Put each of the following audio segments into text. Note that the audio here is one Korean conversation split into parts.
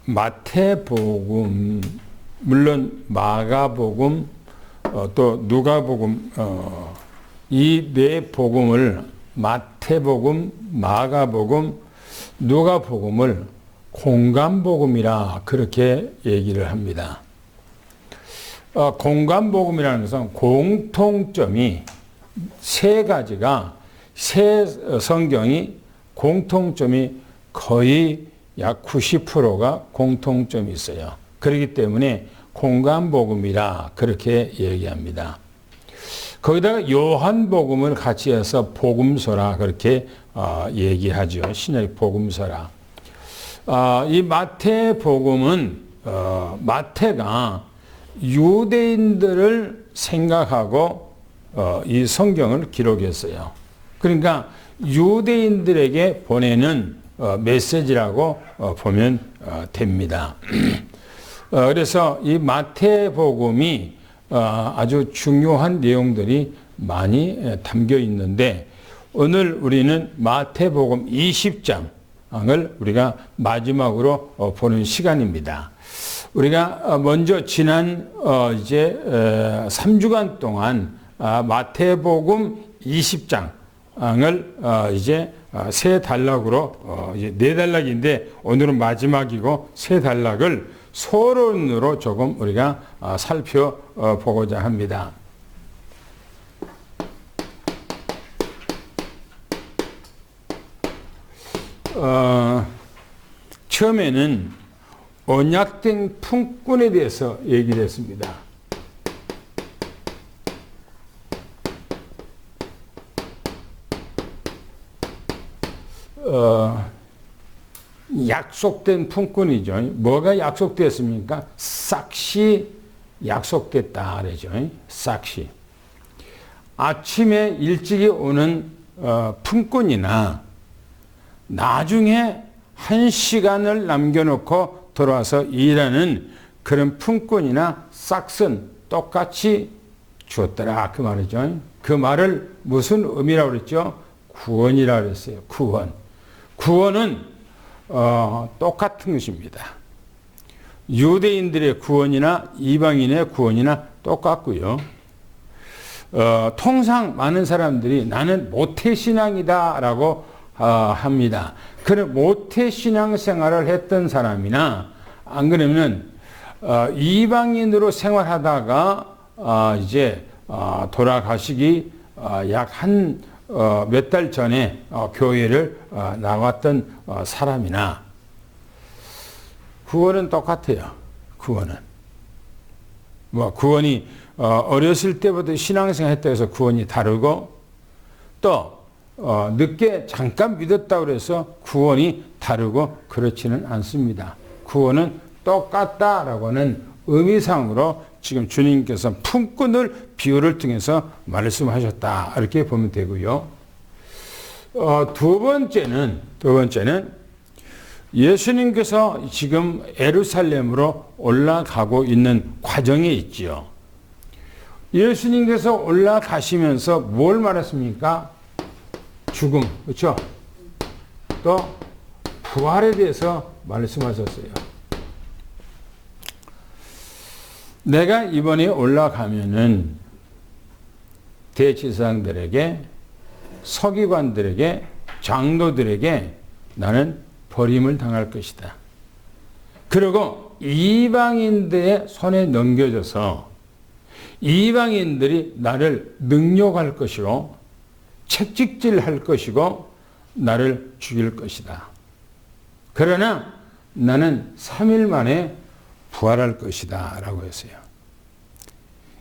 마태복음, 물론 마가복음, 또 누가복음, 이 네 복음을 마태복음, 마가복음, 누가복음을 공간복음이라 그렇게 얘기를 합니다. 공간복음이라는 것은 공통점이 세 가지가, 세 성경이 공통점이 거의 약 90%가 공통점이 있어요. 그렇기 때문에 공간복음이라 그렇게 얘기합니다. 거기다가 요한복음을 같이 해서 복음서라 그렇게 얘기하죠. 신약 복음서라. 이 마태복음은 마태가 유대인들을 생각하고 이 성경을 기록했어요. 그러니까 유대인들에게 보내는 메시지라고 보면 됩니다. 그래서 이 마태복음이 아주 중요한 내용들이 많이 담겨 있는데 오늘 우리는 마태복음 20장을 우리가 마지막으로 보는 시간입니다. 우리가 먼저 지난 이제 3주간 동안 마태복음 20장을 이제 세 단락으로 이제 네 단락인데 오늘은 마지막이고 세 단락을 서론으로 조금 우리가 살펴보고자 합니다. 처음에는 언약된 품꾼에 대해서 얘기를 했습니다. 약속된 품꾼이죠. 뭐가 약속됐습니까? 싹시 약속됐다 그러죠. 싹시. 아침에 일찍이 오는 품꾼이나 나중에 1시간을 남겨놓고 돌아와서 일하는 그런 품꾼이나 싹슨 똑같이 주었더라 그 말이죠. 그 말을 무슨 의미라고 그랬죠? 구원이라고 그랬어요. 구원. 구원은 똑같은 것입니다. 유대인들의 구원이나 이방인의 구원이나 똑같고요. 통상 많은 사람들이 나는 모태신앙이다 라고 합니다. 그런 모태신앙 생활을 했던 사람이나 안 그러면 이방인으로 생활하다가 이제 돌아가시기 약 한 몇 달 전에 교회를 나왔던 사람이나 구원은 똑같아요. 구원은 뭐 구원이 어렸을 때부터 신앙생활 했다고 해서 구원이 다르고 또 늦게 잠깐 믿었다고 해서 구원이 다르고 그렇지는 않습니다. 구원은 똑같다라고는 의미상으로 지금 주님께서 품꾼을 비유를 통해서 말씀하셨다 이렇게 보면 되고요. 두 번째는 예수님께서 지금 예루살렘으로 올라가고 있는 과정에 있지요. 예수님께서 올라가시면서 뭘 말했습니까? 죽음, 그렇죠? 또 부활에 대해서 말씀하셨어요. 내가 이번에 올라가면은 대제사장들에게, 서기관들에게, 장로들에게 나는 버림을 당할 것이다. 그리고 이방인들의 손에 넘겨져서 이방인들이 나를 능욕할 것이고 채찍질할 것이고 나를 죽일 것이다. 그러나 나는 3일 만에 부활할 것이다 라고 했어요.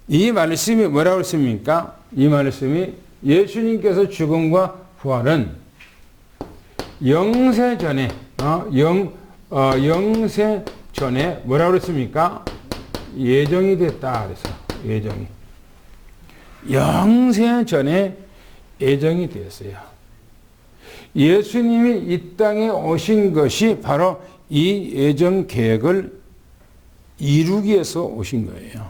이 말씀이 뭐라고 했습니까? 이 말씀이 예수님께서 죽음과 부활은 영세 전에 영세 전에 뭐라고 했습니까? 예정이 됐다 그래서 예정이 영세 전에 예정이 되었어요. 예수님이 이 땅에 오신 것이 바로 이 예정 계획을 이루기 위해서 오신 거예요.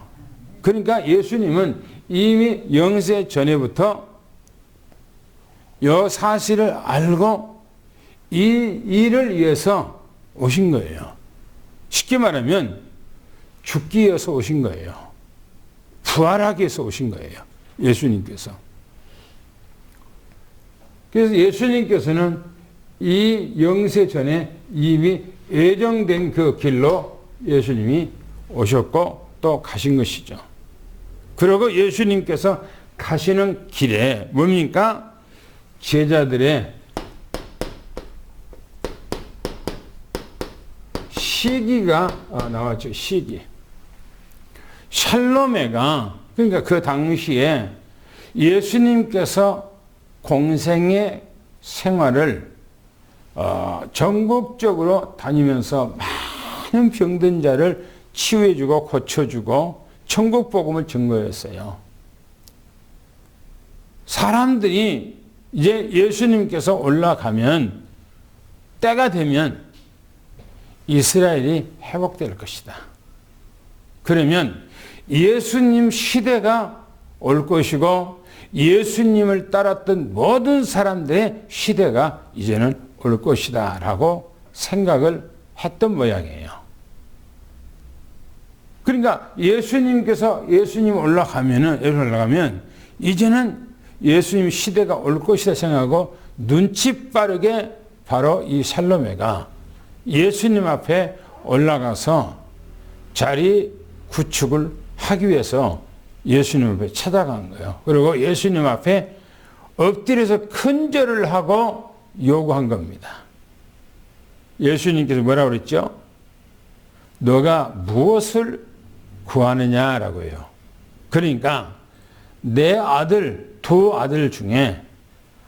그러니까 예수님은 이미 영세 전에부터 이 사실을 알고 이 일을 위해서 오신 거예요. 쉽게 말하면 죽기 위해서 오신 거예요. 부활하기 위해서 오신 거예요. 예수님께서. 그래서 예수님께서는 이 영세 전에 이미 예정된 그 길로 예수님이 오셨고 또 가신 것이죠. 그리고 예수님께서 가시는 길에 뭡니까? 제자들의 시기가 나왔죠. 시기. 샬로메가 그러니까 그 당시에 예수님께서 공생의 생활을 전국적으로 다니면서 많은 병든 자를 치유해주고 고쳐주고 천국 복음을 증거했어요. 사람들이 이제 예수님께서 올라가면 때가 되면 이스라엘이 회복될 것이다. 그러면 예수님 시대가 올 것이고 예수님을 따랐던 모든 사람들의 시대가 이제는 올 것이다 라고 생각을 했던 모양이에요. 그러니까 예수님 올라가면 이제는 예수님 시대가 올 것이다 생각하고 눈치 빠르게 바로 이 살로메가 예수님 앞에 올라가서 자리 구축을 하기 위해서 예수님 앞에 찾아간 거예요. 그리고 예수님 앞에 엎드려서 큰절을 하고 요구한 겁니다. 예수님께서 뭐라고 그랬죠? 너가 무엇을 구하느냐라고 해요. 그러니까 내 아들, 두 아들 중에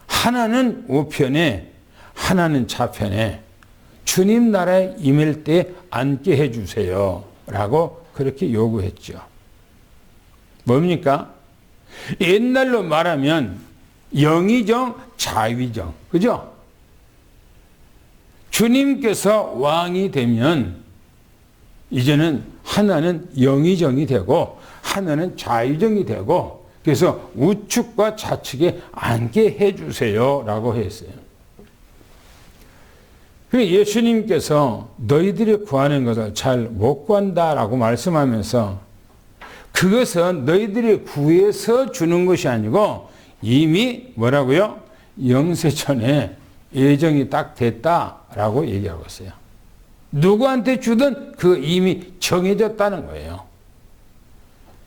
하나는 우편에 하나는 좌편에 주님 나라에 임할 때 앉게 해주세요 라고 그렇게 요구했죠. 뭡니까? 옛날로 말하면 영의정, 자위정. 그죠? 주님께서 왕이 되면 이제는 하나는 영의정이 되고 하나는 자위정이 되고 그래서 우측과 좌측에 앉게 해주세요 라고 했어요. 예수님께서 너희들이 구하는 것을 잘 못 구한다라고 말씀하면서 그것은 너희들이 구해서 주는 것이 아니고 이미 뭐라고요? 영세전에 예정이 딱 됐다라고 얘기하고 있어요. 누구한테 주든 그 이미 정해졌다는 거예요.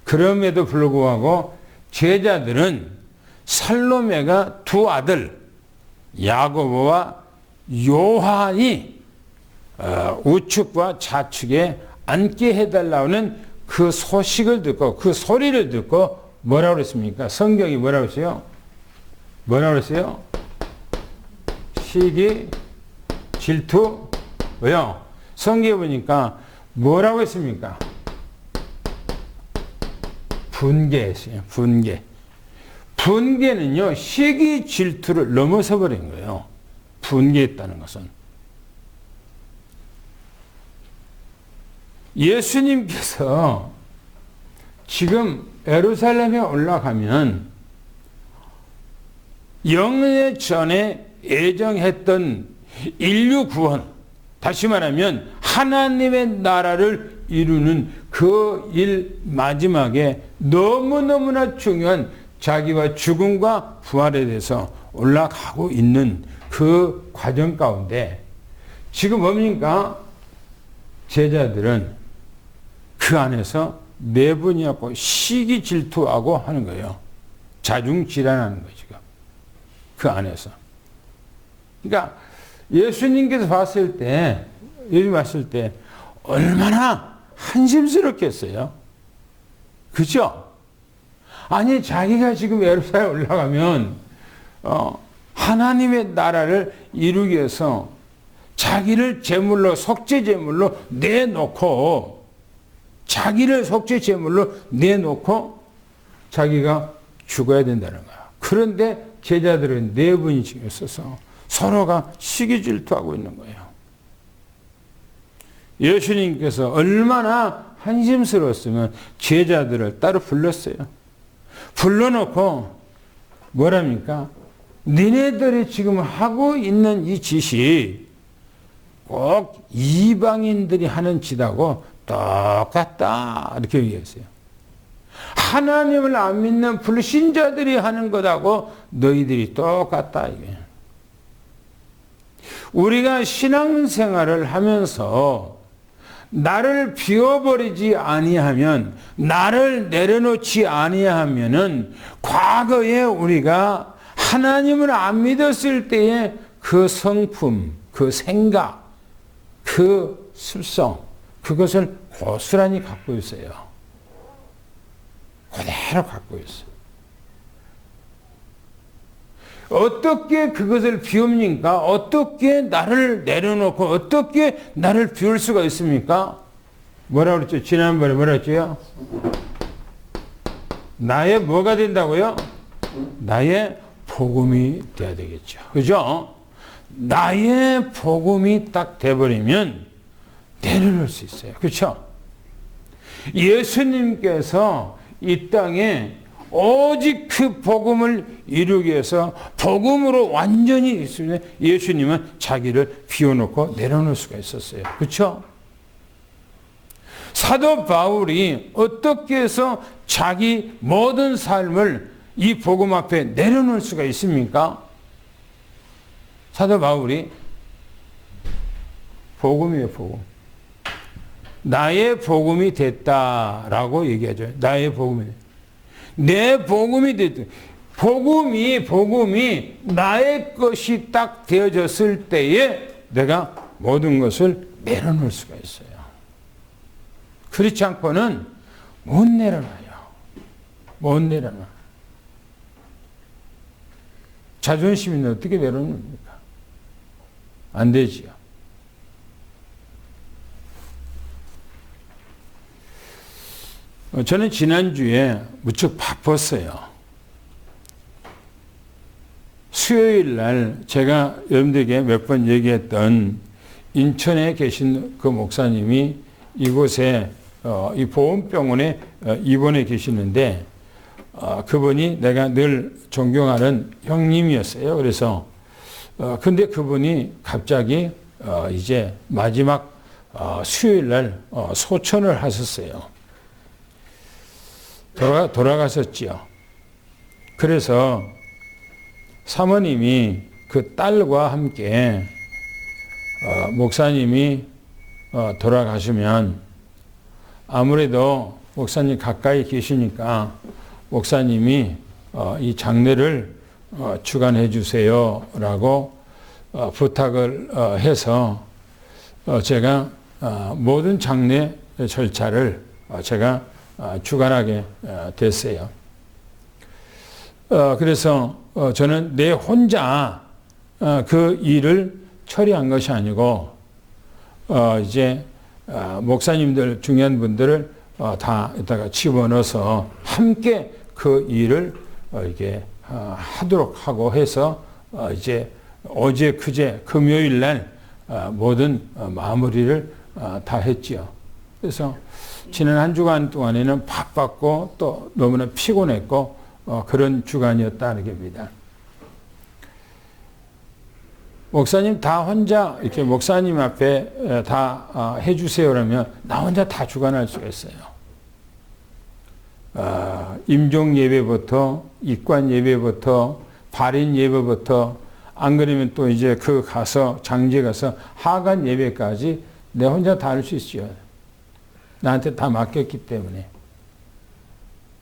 그럼에도 불구하고 제자들은 살로메가 두 아들 야고보와 요한이 우측과 좌측에 앉게 해달라는 그 소식을 듣고 그 소리를 듣고 뭐라고 그랬습니까? 성경이 뭐라고 했어요? 뭐라고 그랬어요? 시기, 질투, 왜요? 성경에 보니까 뭐라고 했습니까? 분개했어요. 분개. 분개는요, 시기, 질투를 넘어서 버린 거예요. 분개했다는 것은. 예수님께서 지금 예루살렘에 올라가면 영예 전에 예정했던 인류 구원, 다시 말하면 하나님의 나라를 이루는 그 일 마지막에 너무너무나 중요한 자기와 죽음과 부활에 대해서 올라가고 있는 그 과정 가운데 지금 뭡니까? 제자들은 그 안에서 내분이하고 시기 질투하고 하는 거예요. 자중질환하는 거죠. 그 안에서. 그러니까 예수님께서 봤을 때 얼마나 한심스럽겠어요. 그죠? 아니 자기가 지금 예루살렘 올라가면 하나님의 나라를 이루기 위해서 자기를 제물로 속죄 제물로 내놓고 자기가 죽어야 된다는 거야. 그런데 제자들은 네 분이 지금 있어서 서로가 시기 질투하고 있는 거예요. 예수님께서 얼마나 한심스러웠으면 제자들을 따로 불렀어요. 불러놓고 뭐랍니까? 니네들이 지금 하고 있는 이 짓이 꼭 이방인들이 하는 짓하고 똑같다 이렇게 얘기했어요. 하나님을 안 믿는 불신자들이 하는 것하고 너희들이 똑같다 이게. 우리가 신앙생활을 하면서 나를 비워버리지 아니하면, 나를 내려놓지 아니하면은 과거에 우리가 하나님을 안 믿었을 때의 그 성품, 그 생각, 그 습성, 그것을 고스란히 갖고 있어요. 그대로 갖고 있어요. 어떻게 그것을 비웁니까? 어떻게 나를 내려놓고 어떻게 나를 비울 수가 있습니까? 뭐라고 그랬죠? 지난번에 뭐라 했죠? 나의 뭐가 된다고요? 나의 복음이 돼야 되겠죠. 그죠? 나의 복음이 딱 돼버리면 내려놓을 수 있어요. 그렇죠? 예수님께서 이 땅에 오직 그 복음을 이루기 위해서 복음으로 완전히 있으면 예수님은 자기를 비워놓고 내려놓을 수가 있었어요. 그렇죠? 사도 바울이 어떻게 해서 자기 모든 삶을 이 복음 앞에 내려놓을 수가 있습니까? 사도 바울이 복음이에요, 복음. 나의 복음이 됐다라고 얘기하죠. 나의 복음이 됐다. 내 복음이 됐다. 복음이 나의 것이 딱 되어졌을 때에 내가 모든 것을 내려놓을 수가 있어요. 그렇지 않고는 못 내려놔요. 못 내려놔. 자존심이 어떻게 내려놓습니까? 안 되지요. 저는 지난주에 무척 바빴어요. 수요일 날 제가 여러분들에게 몇 번 얘기했던 인천에 계신 그 목사님이 이곳에 이 보훈병원에 입원해 계시는데 그분이 내가 늘 존경하는 형님이었어요. 그래서 근데 그분이 갑자기 이제 마지막 수요일 날 소천을 하셨어요. 돌아가셨지요. 그래서 사모님이 그 딸과 함께 목사님이 돌아가시면 아무래도 목사님 가까이 계시니까 목사님이 이 장례를 주관해 주세요라고 부탁을 해서 제가 모든 장례 절차를 제가 주관하게 됐어요. 그래서 저는 내 혼자 그 일을 처리한 것이 아니고 이제 목사님들 중요한 분들을 다 이따가 집어넣어서 함께 그 일을 이게 하도록 하고 해서 이제 어제 그제 금요일 날 모든 마무리를 다 했지요. 그래서 지난 한 주간 동안에는 바빴고 또 너무나 피곤했고 그런 주간이었다는 겁니다. 목사님 다 혼자 이렇게 목사님 앞에 다 해주세요 그러면 나 혼자 다 주관할 수가 있어요. 임종 예배부터 입관 예배부터 발인 예배부터 안 그러면 또 이제 그 가서 장제 가서 하간 예배까지 내 혼자 다 할 수 있죠. 나한테 다 맡겼기 때문에.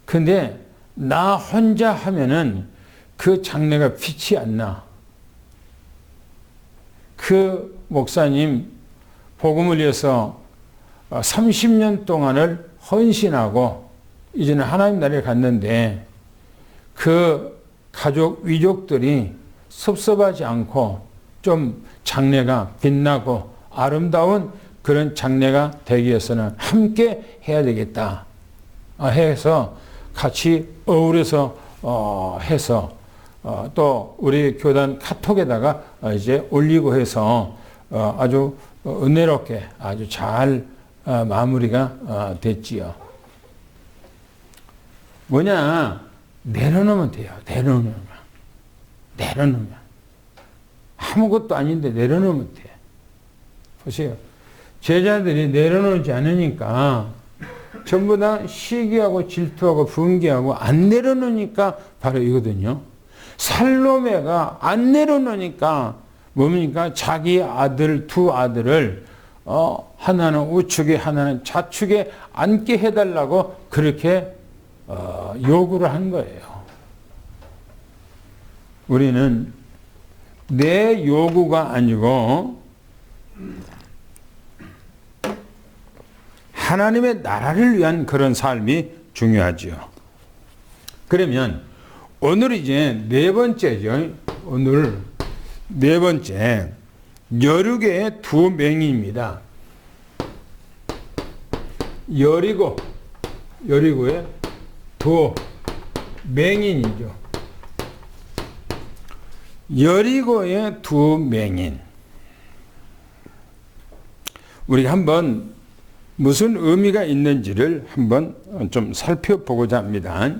근데 나 혼자 하면은 그 장례가 빛이 안 나. 그 목사님 복음을 위해서 30년 동안을 헌신하고 이제는 하나님 나라에 갔는데 그 가족 위족들이 섭섭하지 않고 좀 장례가 빛나고 아름다운 그런 장례가 되기 위해서는 함께 해야 되겠다 해서 같이 어울려서 해서 또 우리 교단 카톡에다가 이제 올리고 해서 아주 은혜롭게 아주 잘 마무리가 됐지요. 뭐냐, 내려놓으면 돼요. 내려놓으면 아무것도 아닌데 내려놓으면 돼. 보세요. 제자들이 내려놓지 않으니까 전부 다 시기하고 질투하고 분개하고 안 내려놓으니까 바로 이거든요. 살로메가 안 내려놓으니까 뭡니까? 자기 아들 두 아들을 하나는 우측에 하나는 좌측에 앉게 해달라고 그렇게 요구를 한 거예요. 우리는 내 요구가 아니고 하나님의 나라를 위한 그런 삶이 중요하지요. 그러면 오늘 이제 네 번째죠. 오늘 네 번째 여리고의 두 맹인입니다. 여리고의 두 맹인이죠. 여리고의 두 맹인. 우리 한번 무슨 의미가 있는지를 한번 좀 살펴보고자 합니다.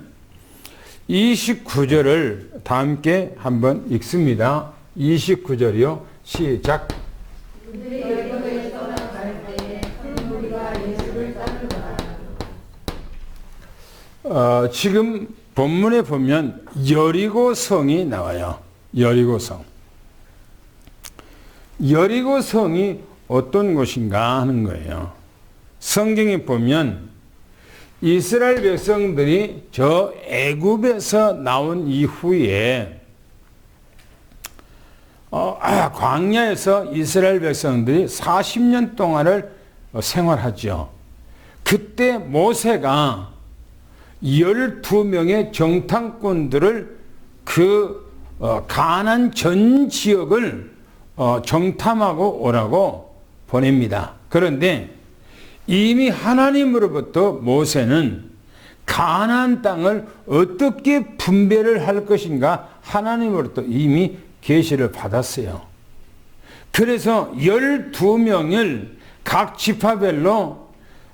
29절을 다 함께 한번 읽습니다. 29절이요. 시작. 지금 본문에 보면 여리고성이 나와요. 여리고성. 여리고성이 어떤 곳인가 하는 거예요. 성경에 보면 이스라엘 백성들이 저 애굽에서 나온 이후에 광야에서 이스라엘 백성들이 40년 동안을 생활하죠. 그때 모세가 12명의 정탐꾼들을 가나안 전 지역을 정탐하고 오라고 보냅니다. 그런데 이미 하나님으로부터 모세는 가나안 땅을 어떻게 분배를 할 것인가 하나님으로부터 이미 계시를 받았어요. 그래서 12명을 각 지파별로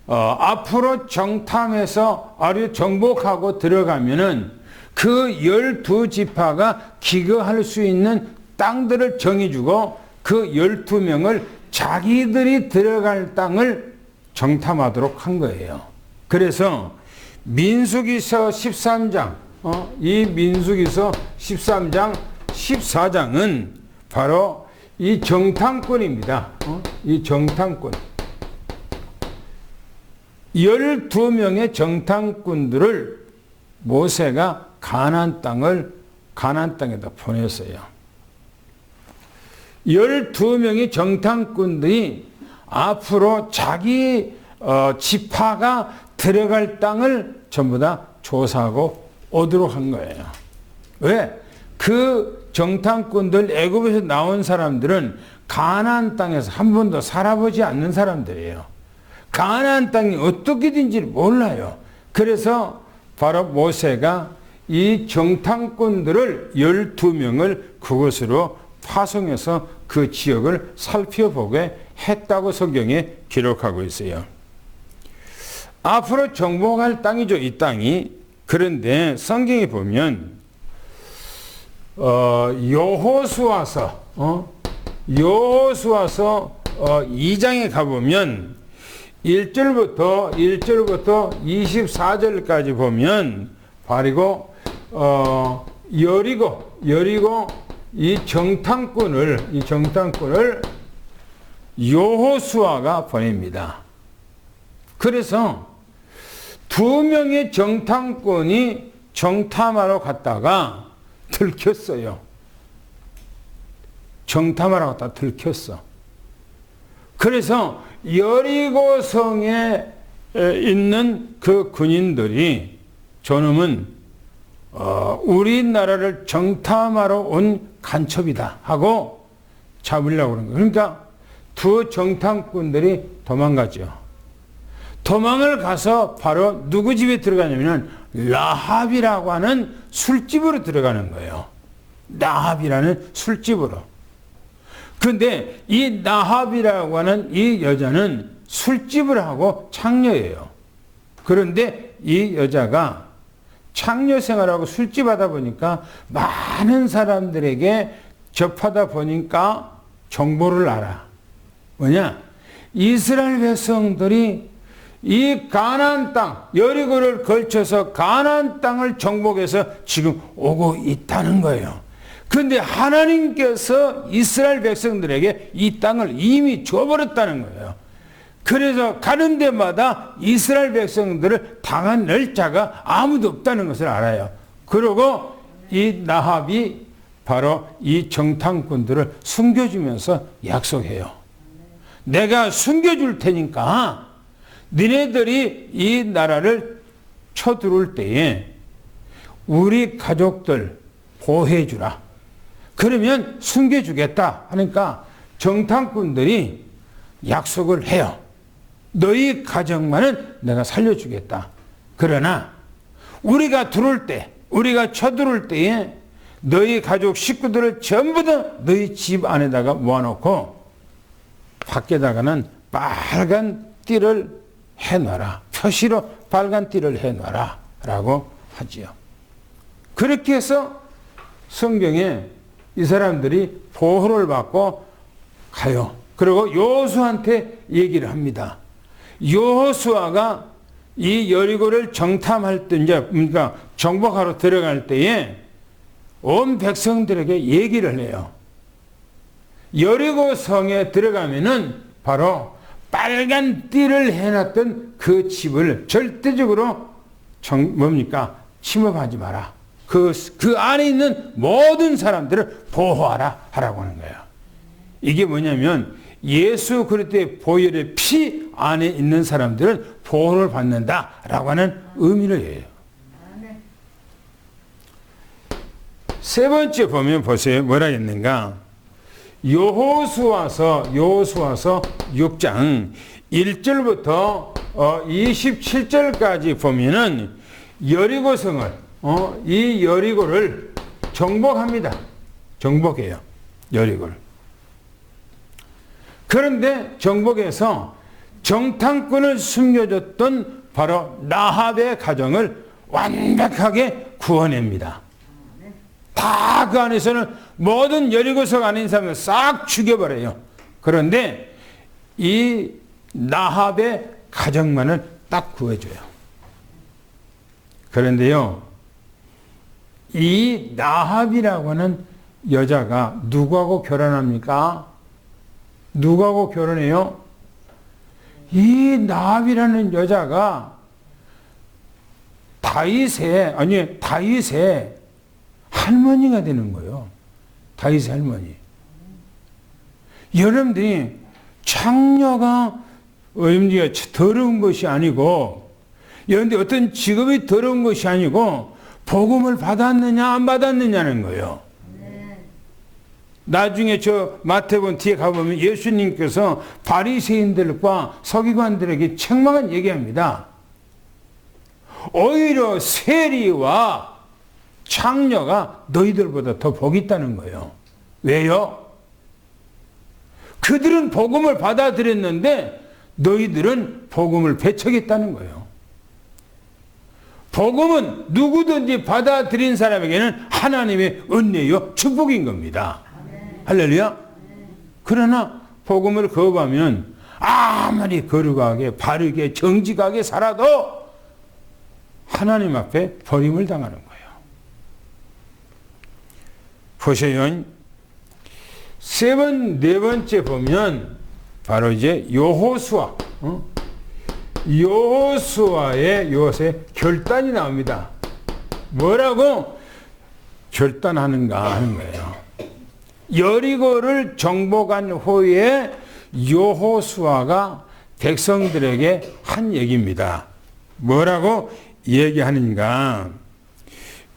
앞으로 정탐해서 아주 정복하고 들어가면은 그 12지파가 기거할 수 있는 땅들을 정해주고 그 12명을 자기들이 들어갈 땅을 정탐하도록 한 거예요. 그래서 민수기서 13장, 이 민수기서 13장, 14장은 바로 이 정탐꾼입니다. 이 정탐꾼. 12명의 정탐꾼들을 모세가 가나안 땅에다 보냈어요. 12명의 정탐꾼들이 앞으로 자기 지파가 들어갈 땅을 전부 다 조사하고 오도록 한 거예요. 왜? 그 정탐꾼들 애굽에서 나온 사람들은 가나안 땅에서 한 번도 살아보지 않는 사람들이에요. 가나안 땅이 어떻게든지 몰라요. 그래서 바로 모세가 이 정탐꾼들을 12명을 그곳으로 파송해서 그 지역을 살펴보게 했다고 성경에 기록하고 있어요. 앞으로 정복할 땅이죠, 이 땅이. 그런데 성경에 보면 여호수아서 2장에 가보면 1절부터 24절까지 보면 바로 여리고 이 정탐꾼을 여호수아가 보냅니다. 그래서 2명의 정탐꾼이 정탐하러 갔다가 들켰어요. 정탐하러 갔다가 들켰어. 그래서 여리고성에 있는 그 군인들이 저놈은 우리나라를 정탐하러 온 간첩이다 하고 잡으려고 그런 거예요. 그러니까 두 정탐꾼들이 도망가죠. 도망을 가서 바로 누구 집에 들어가냐면 라합이라고 하는 술집으로 들어가는 거예요. 라합이라는 술집으로. 그런데 이 라합이라고 하는 이 여자는 술집을 하고 창녀예요. 그런데 이 여자가 창녀 생활하고 술집 하다 보니까 많은 사람들에게 접하다 보니까 정보를 알아. 뭐냐? 이스라엘 백성들이 이 가나안 땅, 여리고를 걸쳐서 가나안 땅을 정복해서 지금 오고 있다는 거예요. 그런데 하나님께서 이스라엘 백성들에게 이 땅을 이미 줘버렸다는 거예요. 그래서 가는 데마다 이스라엘 백성들을 당할 자가 아무도 없다는 것을 알아요. 그리고 이 나합이 바로 이 정탐꾼들을 숨겨주면서 약속해요. 내가 숨겨줄 테니까 니네들이 이 나라를 쳐들어올 때에 우리 가족들 보호해주라. 그러면 숨겨주겠다 하니까 정탐꾼들이 약속을 해요. 너희 가정만은 내가 살려주겠다. 그러나 우리가 들어올 때, 우리가 쳐들어올 때에 너희 가족 식구들을 전부 다 너희 집 안에다가 모아놓고 밖에다가는 빨간 띠를 해놔라. 표시로 빨간 띠를 해놔라. 라고 하지요. 그렇게 해서 성경에 이 사람들이 보호를 받고 가요. 그리고 여호수아한테 얘기를 합니다. 여호수아가 이 여리고를 정탐할 때, 이제, 그러니까 정복하러 들어갈 때에 온 백성들에게 얘기를 해요. 여리고 성에 들어가면은 바로 빨간 띠를 해놨던 그 집을 절대적으로 뭡니까? 침입하지 마라. 그 안에 있는 모든 사람들을 보호하라. 하라고 하는 거예요. 이게 뭐냐면 예수 그리스도의 보혈의 피 안에 있는 사람들은 보호를 받는다라고 하는 의미를 해요. 세 번째 보면 보세요. 뭐라 했는가? 여호수아서 6장 1절부터 27절까지 보면은 여리고성을 이 여리고를 정복합니다. 정복해요. 여리고를. 그런데 정복해서 정탐꾼을 숨겨줬던 바로 나합의 가정을 완벽하게 구원합니다. 다 그 안에서는 모든 여리고성 안에 있는 사람을 싹 죽여버려요. 그런데 이 나합의 가정만을 딱 구해줘요. 그런데요, 이 나합이라고 하는 여자가 누구하고 결혼합니까? 누구하고 결혼해요? 이 나합이라는 여자가 다윗의 할머니가 되는 거예요. 다윗의 할머니. 여러분들이 창녀가 더러운 것이 아니고, 여러분들 어떤 직업이 더러운 것이 아니고 복음을 받았느냐 안 받았느냐는 거예요. 나중에 저 마태복음 뒤에 가보면 예수님께서 바리새인들과 서기관들에게 책망을 얘기합니다. 오히려 세리와 창녀가 너희들보다 더 복이 있다는 거예요. 왜요? 그들은 복음을 받아들였는데 너희들은 복음을 배척했다는 거예요. 복음은 누구든지 받아들인 사람에게는 하나님의 은혜요 축복인 겁니다. 할렐루야. 그러나 복음을 거부하면 아무리 거룩하게 바르게 정직하게 살아도 하나님 앞에 버림을 당하는 거예요. 보세요. 네 번째 보면 바로 이제 여호수아, 여호수아의 요새 결단이 나옵니다. 뭐라고 결단하는가 하는 거예요. 여리고를 정복한 후에 여호수아가 백성들에게 한 얘기입니다. 뭐라고 얘기하는가?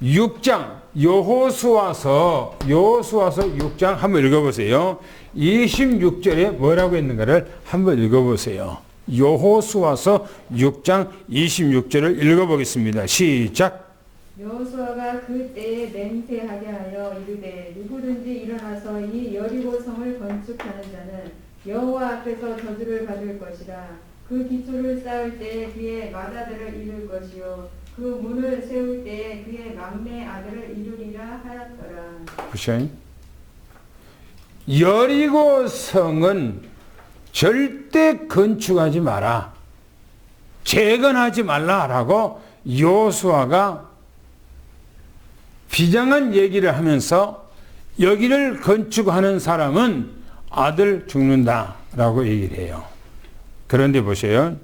6장 여호수아서 6장 한번 읽어보세요. 26절에 뭐라고 했는가를 한번 읽어보세요. 여호수아서 6장 26절을 읽어보겠습니다. 시작. 여호수아가 그 때에 맹세하게 하여 이르되 누구든지 일어나서 이 여리고 성을 건축하는 자는 여호와 앞에서 저주를 받을 것이라. 그 기초를 쌓을 때에 그의 맏아들을 이룰 것이요 그 문을 세울 때에 그의 막내 아들을 이루리라 하였더라. 보셔요. 여리고 성은 절대 건축하지 마라. 재건하지 말라라고 여호수아가 비장한 얘기를 하면서 여기를 건축하는 사람은 아들 죽는다라고 얘기를 해요. 그런데 보세요.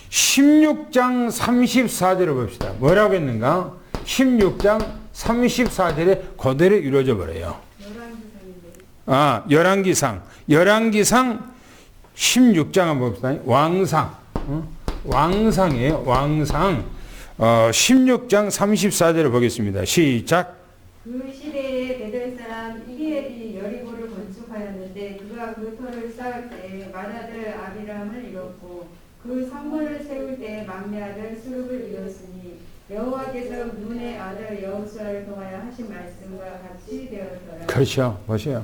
16장 34절을 봅시다. 뭐라고 했는가? 16장 34절에 그대로 이루어져 버려요. 열왕기상 16장 한번 봅시다. 왕상. 왕상이에요. 왕상. 16장 34절을 보겠습니다. 시작. 그 시대에 베델 사람 이리엘이 여리고를 건축하였는데 그가 그 터를 쌓을 때에 맏아들 아비람을 잃었고 그 성문을 세울 때에 막내 아들 수룹을 잃었으니 여호와께서 눈의 아들 여호수아를 통하여 하신 말씀과 같이 되었더라. 그렇죠. 보세요.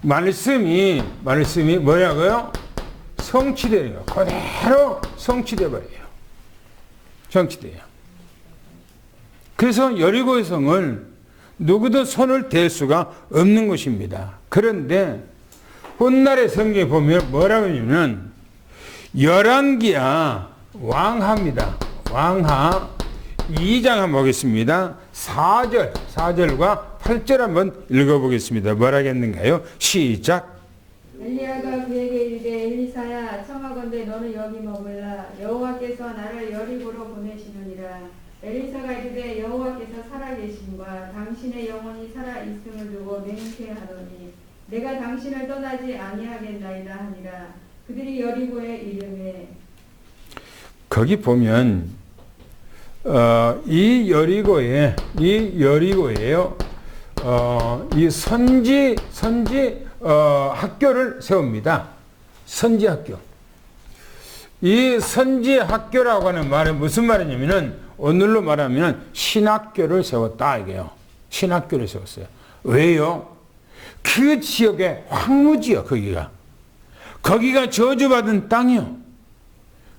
말씀이 뭐라고요? 성취돼요. 그대로 성취돼 버려요. 성취돼요. 그래서 여리고의 성을 누구도 손을 댈 수가 없는 것입니다. 그런데 훗날의 성경에 보면 뭐라고 하냐면 열왕기야 왕하입니다. 왕하 2장 한번 보겠습니다. 4절과 8절 한번 읽어보겠습니다. 뭐라겠는가요? 시작. 엘리야가 그에게 이르되 엘리사야 청하건대 너는 여기 머물라 여호와께서 나를 여리고로 보내시느니라. 엘리사가 이르되 여호와께서 살아계심과 당신의 영혼이 살아있음을 두고 맹세하더니 내가 당신을 떠나지 아니하겠나이다 하니라. 그들이 여리고에 이르매 거기 보면 이 여리고예요. 이 선지 학교를 세웁니다. 선지 학교. 이 선지 학교라고 하는 말은 무슨 말이냐면은 오늘로 말하면 신학교를 세웠다 이게요. 신학교를 세웠어요. 왜요? 그 지역의 황무지요. 거기가 저주받은 땅이요.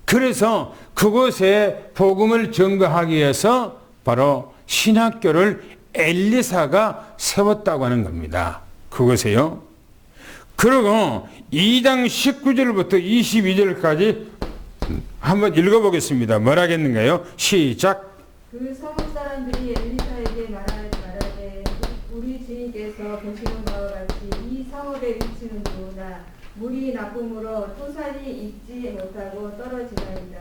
그래서 그곳에 복음을 전거하기 위해서 바로 신학교를 엘리사가 세웠다고 하는 겁니다. 그곳에요. 그리고 2장 19절부터 22절까지 한번 읽어보겠습니다. 뭐라겠는가요? 시작. 그 서울 사람들이 엘리사에게 말하되 우리 주인께서 보시는 바와 같이 이 성읍의 위치는 좋으나 물이 나쁨으로 토산이 익지 못하고 떨어지나이다.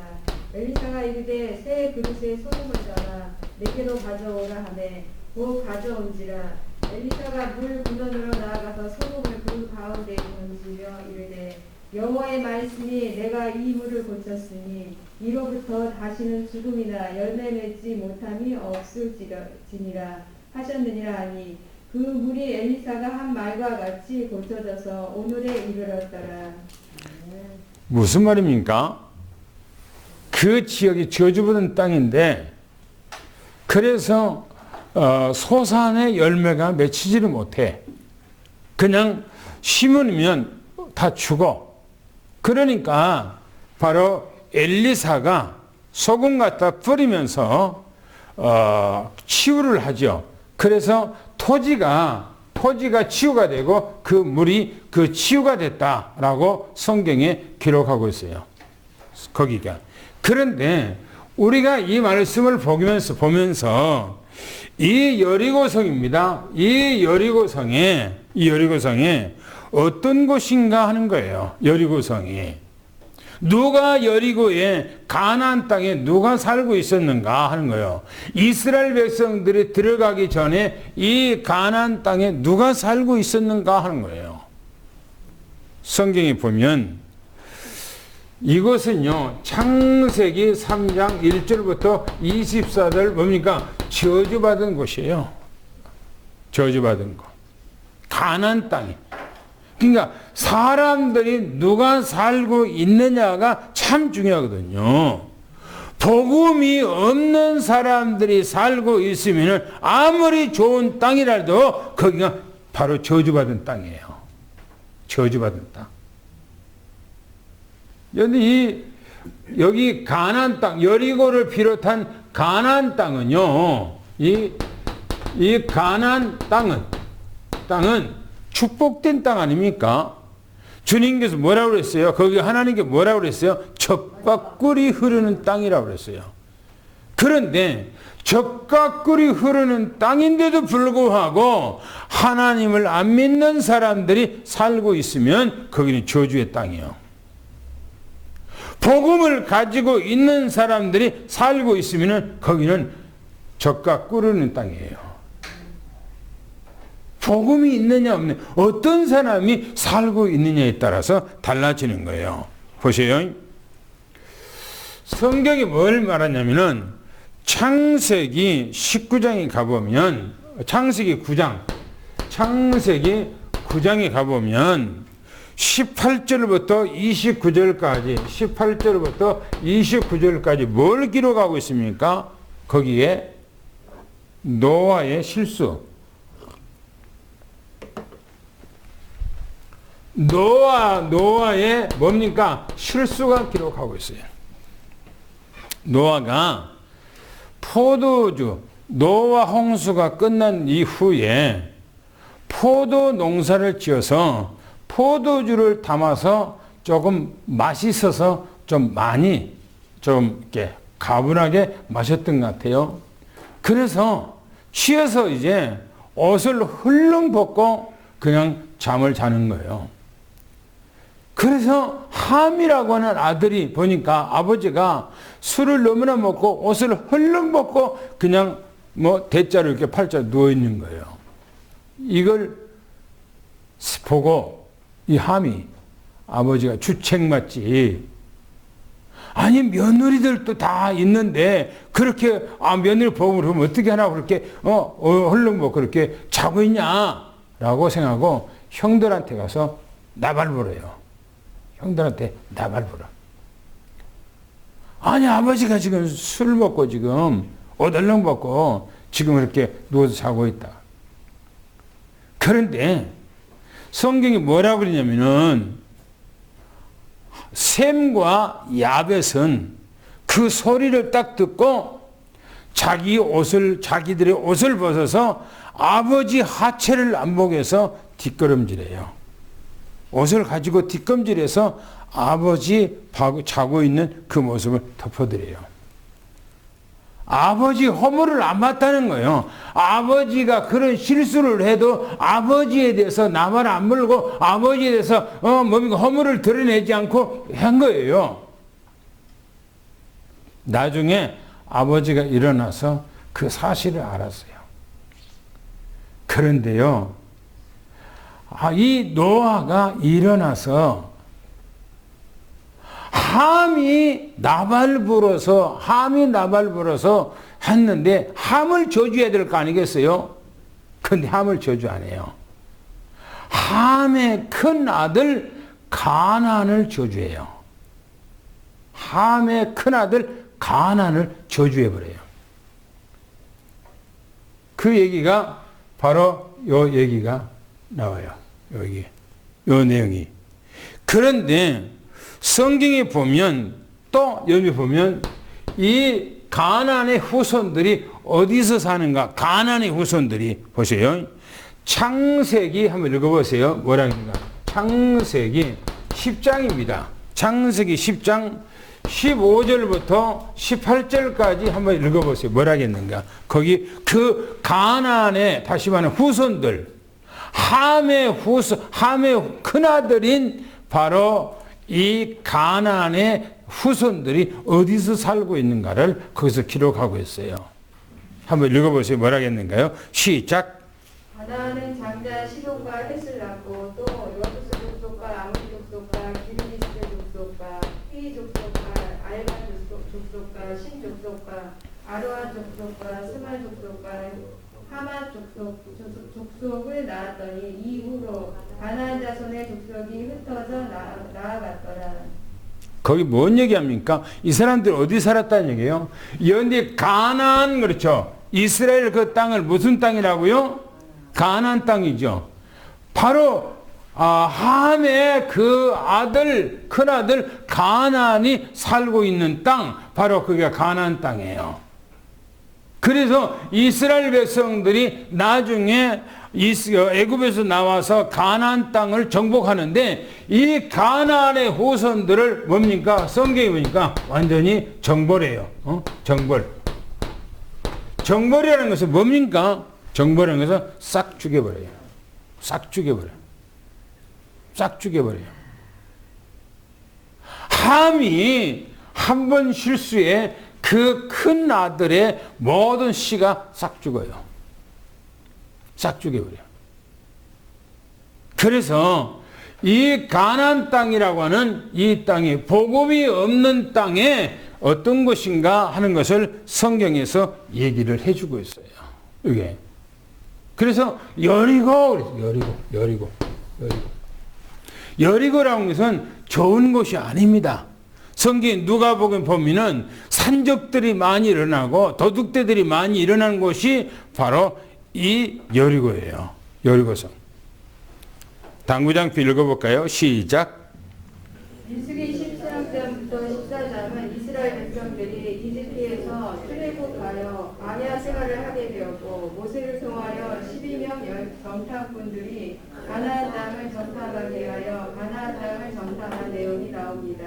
엘리사가 이르되 새 그릇에 소금을 담아 내게로 가져오라 하매 곧 가져온지라. 엘리사가 물 근원으로 나아가서 소금을 그 가운데 던지며 이르되 여호와의 말씀이 내가 이 물을 고쳤으니 이로부터 다시는 죽음이나 열매 맺지 못함이 없을지니라 하셨느니라 하니 그 물이 엘리사가 한 말과 같이 고쳐져서 오늘에 이르렀더라. 무슨 말입니까? 그 지역이 저주받은 땅인데 그래서 소산의 열매가 맺히지를 못해. 그냥 심으면 다 죽어. 그러니까 바로 엘리사가 소금 갖다 뿌리면서 치유를 하죠. 그래서 토지가 치유가 되고 그 물이 그 치유가 됐다라고 성경에 기록하고 있어요. 거기가. 그런데 우리가 이 말씀을 보면서 이 여리고성입니다. 이 여리고성에 어떤 곳인가 하는 거예요. 여리고성이. 누가 여리고에 가나안 땅에 누가 살고 있었는가 하는 거예요. 이스라엘 백성들이 들어가기 전에 이 가나안 땅에 누가 살고 있었는가 하는 거예요. 성경에 보면 이것은요. 창세기 3장 1절부터 24절 뭡니까? 저주받은 곳이에요. 저주받은 곳. 가나안 땅에. 그러니까 사람들이 누가 살고 있느냐가 참 중요하거든요. 복음이 없는 사람들이 살고 있으면 아무리 좋은 땅이라도 거기가 바로 저주받은 땅이에요. 저주받은 땅. 여기 가나안 땅, 여리고를 비롯한 가나안 땅은요. 이 가나안 땅은 축복된 땅 아닙니까? 주님께서 뭐라고 그랬어요? 거기 하나님께 뭐라고 그랬어요? 젖과 꿀이 흐르는 땅이라고 그랬어요. 그런데 젖과 꿀이 흐르는 땅인데도 불구하고 하나님을 안 믿는 사람들이 살고 있으면 거기는 저주의 땅이에요. 복음을 가지고 있는 사람들이 살고 있으면 거기는 젖과 꿀 흐르는 땅이에요. 복음이 있느냐 없느냐, 어떤 사람이 살고 있느냐에 따라서 달라지는 거예요. 보세요. 성경이 뭘 말하냐면은 창세기 19장에 가보면, 창세기 9장에 가보면 18절부터 29절까지 뭘 기록하고 있습니까? 거기에 노아의 실수, 노아의 뭡니까? 실수가 기록하고 있어요. 노아가 노아 홍수가 끝난 이후에 포도 농사를 지어서 포도주를 담아서 조금 맛있어서 좀 많이 좀 이렇게 가분하게 마셨던 것 같아요. 그래서 취해서 이제 옷을 훌렁 벗고 그냥 잠을 자는 거예요. 그래서 함이라고 하는 아들이 보니까 아버지가 술을 너무나 먹고 옷을 헐렁 벗고 그냥 대자로 이렇게 팔자 누워 있는 거예요. 이걸 보고 이 함이 아버지가 주책맞지. 아니 며느리들도 다 있는데 그렇게 며느리 보고 그러면 어떻게 하나 그렇게 헐렁 벗고 그렇게 자고 있냐라고 생각하고 형들한테 가서 나발불어요. 형들한테 나발불어. 아니 아버지가 지금 술 먹고 지금 옷 얼렁 벗고 지금 이렇게 누워서 자고 있다. 그런데 성경이 뭐라고 그러냐면은 셈과 야벳은 그 소리를 딱 듣고 자기들의 옷을 벗어서 아버지 하체를 안 보게 해서 뒷걸음질해요. 옷을 가지고 뒷걸음질해서 아버지 자고 있는 그 모습을 덮어드려요. 아버지 허물을 안 봤다는 거예요. 아버지가 그런 실수를 해도 아버지에 대해서 나발 안 물고 아버지에 대해서 허물을 드러내지 않고 한 거예요. 나중에 아버지가 일어나서 그 사실을 알았어요. 그런데요, 이 노아가 일어나서 함이 나발 불어서 했는데 함을 저주해야 될 거 아니겠어요? 근데 함을 저주 안 해요. 함의 큰 아들 가나안을 저주해요. 함의 큰 아들 가나안을 저주해 버려요. 그 얘기가 바로 요 얘기가 나와요. 여기 요 내용이. 그런데 성경에 보면 또 여기 보면 이 가나안의 후손들이 어디서 사는가? 가나안의 후손들이 보세요. 창세기 한번 읽어보세요. 뭐라 그러는가? 창세기 10장입니다. 창세기 10장 15절부터 18절까지 한번 읽어보세요. 뭐라겠는가? 거기 그 가나안의 다시 말하는 후손들, 함의 큰아들인 바로 이 가나안의 후손들이 어디서 살고 있는가를 거기서 기록하고 있어요. 한번 읽어보세요. 뭐라겠는가요? 시작. 가나안은 장자 시돈과 헷을 낳고 또 여두스 족속과 아몬 족속과 기르기스의 족속과 휘 족속과 알바 족속과 신 족속과 아로아 족속과 스말 족속과 하마 족속을 낳았더니 이후로 가나안 자손의 족속이 흩어져 나아갔더라. 거기 뭔 얘기합니까? 이 사람들 어디 살았다는 얘기예요? 연디 가나안, 그렇죠? 이스라엘 그 땅을 무슨 땅이라고요? 가나안 땅이죠. 바로 함의 그 아들, 큰아들 가나안이 살고 있는 땅, 바로 그게 가나안 땅이에요. 그래서 이스라엘 백성들이 나중에 애굽에서 나와서 가나안 땅을 정복하는데 이 가나안의 후손들을 뭡니까? 성경에 보니까 완전히 정벌해요. 정벌. 정벌이라는 것은 뭡니까? 정벌이라는 것은 싹 죽여버려요. 싹 죽여버려요. 싹 죽여버려요. 함이 한 번 실수에 그 큰 아들의 모든 씨가 싹 죽어요. 싹 죽여버려요. 그래서 이 가나안 땅이라고 하는 이 땅이 복음이 없는 땅에 어떤 것인가 하는 것을 성경에서 얘기를 해주고 있어요. 이게. 그래서 여리고라는 것은 좋은 곳이 아닙니다. 성경 누가복음 보면은 산적들이 많이 일어나고 도둑대들이 많이 일어나는 곳이 바로 이 여리고예요. 여리고성. 당구장표 읽어볼까요? 시작. 민수기 13장부터 14장은 이스라엘 백성들이 이집트에서 출애굽하여 광야 생활을 하게 되었고 모세를 통하여 12명 정탐꾼들이 가나안 땅을 정탐하게 하여 가나안 땅을 정탐한 내용이 나옵니다.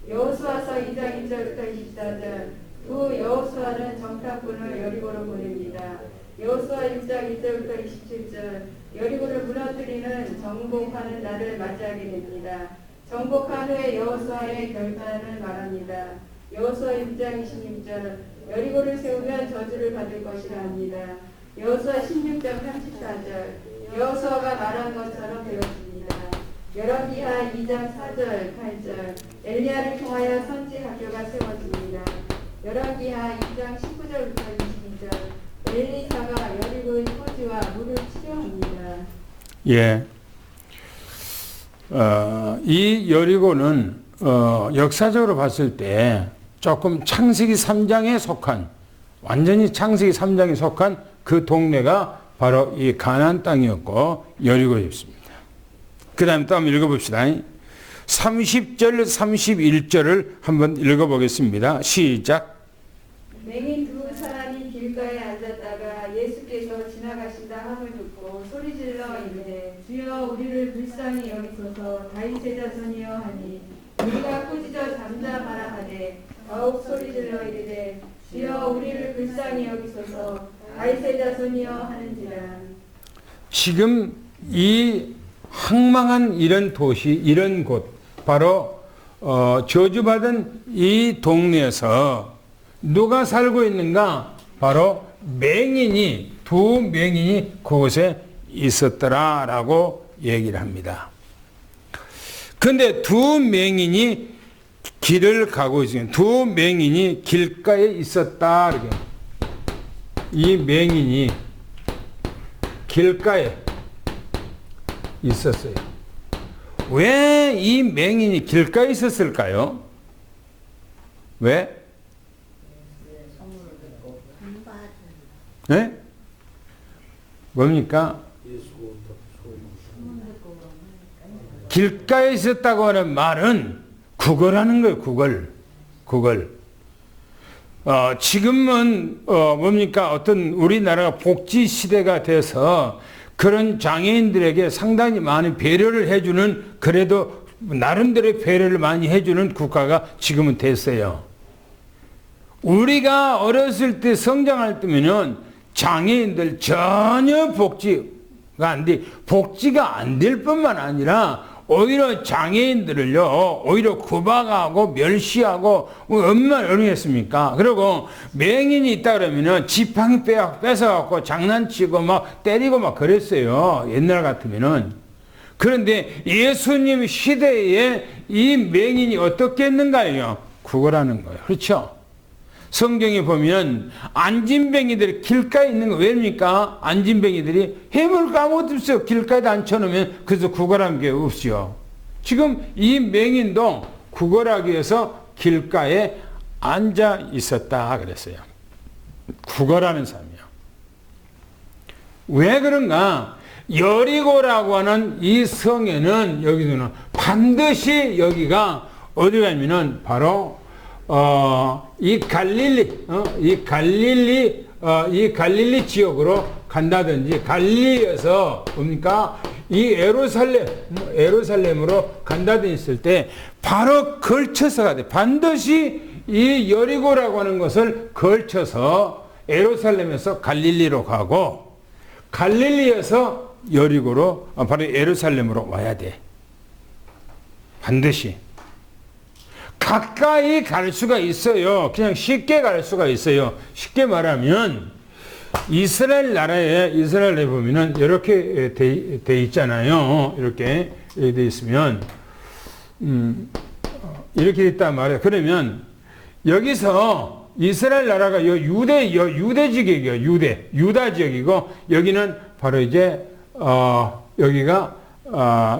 여호수아서 2장 1절부터 24절. 후 여호수아는 정탐꾼을 여리고로 보냅니다. 여호수아 6장 1절부터 27절. 여리고를 무너뜨리는 정복하는 날을 맞이하게 됩니다. 정복한 후에 여호수아의 결단을 말합니다. 여호수아 6장 26절. 여리고를 세우면 저주를 받을 것이라 합니다. 여호수아 16장 34절. 여호수아가 말한 것처럼 되었습니다. 열왕기하 2장 4절 8절. 엘리야를 통하여 선지 학교가 세워집니다. 열왕기하 2장 19절부터 22절. 엘리사가 여리고의 토지와 물을 치료합니다. 예. 이 여리고는 역사적으로 봤을 때 조금 창세기 3장에 속한, 완전히 창세기 3장에 속한 그 동네가 바로 이 가나안 땅이었고 여리고였습니다. 그 다음에 또 한번 읽어봅시다. 30절, 31절을 한번 읽어보겠습니다. 시작. 맹인 두 사람이 길가에 앉았다가 예수께서 지나가신다 함을 듣고 소리질러 이르되 주여 우리를 불쌍히 여기소서 다윗의 자손이여 하니 우리가 꾸짖어 잠잠하라 하되 더욱 소리질러 이르되 주여 우리를 불쌍히 여기소서 다윗의 자손이여 하는지라. 지금 이 황망한 이런 도시, 이런 곳, 바로 저주받은 이 동네에서 누가 살고 있는가? 바로 맹인이, 두 맹인이 그곳에 있었더라라고 얘기를 합니다. 그런데 두 맹인이 길을 가고 있어요. 두 맹인이 길가에 있었다. 이렇게. 이 맹인이 길가에 있었어요. 왜 이 맹인이 길가에 있었을까요? 왜? 네? 뭡니까? 길가에 있었다고 하는 말은 구걸하는 거예요. 구걸. 지금은 뭡니까? 어떤 우리나라가 복지 시대가 돼서 그런 장애인들에게 상당히 많은 배려를 해주는, 그래도 나름대로 배려를 많이 해주는 국가가 지금은 됐어요. 우리가 어렸을 때 성장할 때면은 장애인들 전혀 복지가 안 될 뿐만 아니라 오히려 장애인들을요, 오히려 구박하고 멸시하고 얼마나 어려웠습니까? 그리고 맹인이 있다 그러면은 지팡이 뺏어갖고 장난치고 막 때리고 막 그랬어요. 옛날 같으면은. 그런데 예수님 시대에 이 맹인이 어떻게 했는가요? 구걸하는 거예요. 그렇죠? 성경에 보면 안진뱅이들이 길가에 있는 거 왜입니까? 안진뱅이들이 해물 아무것도 없어요. 길가에다 앉혀놓으면 그래서 구걸하는 게 없죠. 지금 이 맹인도 구걸하기 위해서 길가에 앉아 있었다 그랬어요. 구걸하는 사람이요. 왜 그런가? 여리고라고 하는 이 성에는 여기서는 반드시 여기가 어디 가냐면은 바로 이 갈릴리 이 갈릴리 지역으로 간다든지 갈릴리에서 뭡니까? 이 예루살렘으로 간다든지 했을 때 바로 걸쳐서 가야 돼. 반드시 이 여리고라고 하는 것을 걸쳐서 예루살렘에서 갈릴리로 가고 갈릴리에서 여리고로 바로 예루살렘으로 와야 돼. 반드시. 가까이 갈 수가 있어요. 그냥 쉽게 갈 수가 있어요. 쉽게 말하면 이스라엘 나라에 보면은 이렇게 돼 있잖아요. 이렇게 돼 있으면 이렇게 돼 있단 말이에요. 그러면 여기서 이스라엘 나라가 유대 지역이에요. 유다 지역이고 여기는 바로 이제 여기가